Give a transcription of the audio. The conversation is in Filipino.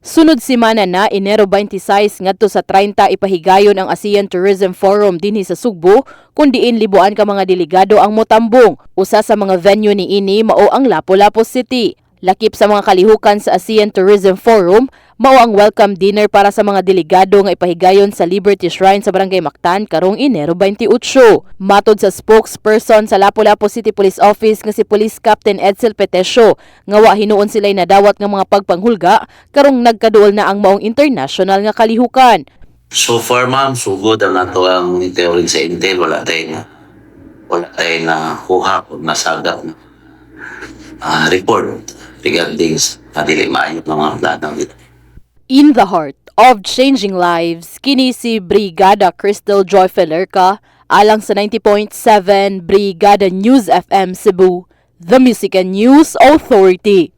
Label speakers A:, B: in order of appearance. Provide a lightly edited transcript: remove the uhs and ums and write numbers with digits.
A: Sunod semana na Enero 26 ngadto sa 30 ipahigayon ang ASEAN Tourism Forum dinhi sa Sugbo kun diin libuan ka mga delegado ang motambong. Usa sa mga venue niini mao ang Lapu-Lapu City. Lakip sa mga kalihukan sa ASEAN Tourism Forum, mao ang welcome dinner para sa mga delegado nga ipahigayon sa Liberty Shrine sa Barangay Mactan karong Enero 28. Matod sa spokesperson sa Lapu-Lapu City Police Office nga si Police Captain Edsel Petesio, nga wa hinuon sila'y nadawat nga mga pagpanghulga karong nagkaduol na ang maong international nga kalihukan.
B: So far, ma'am, sugod ang nato ang teoring sa intel. Wala tayong nakuha o nasagat na report regarding sa dili maayo ng mga platang dito.
A: In the heart of changing lives, kini si Brigada Crystal Joy Felerca alang sa 90.7 Brigada News FM Cebu, the Music and News Authority.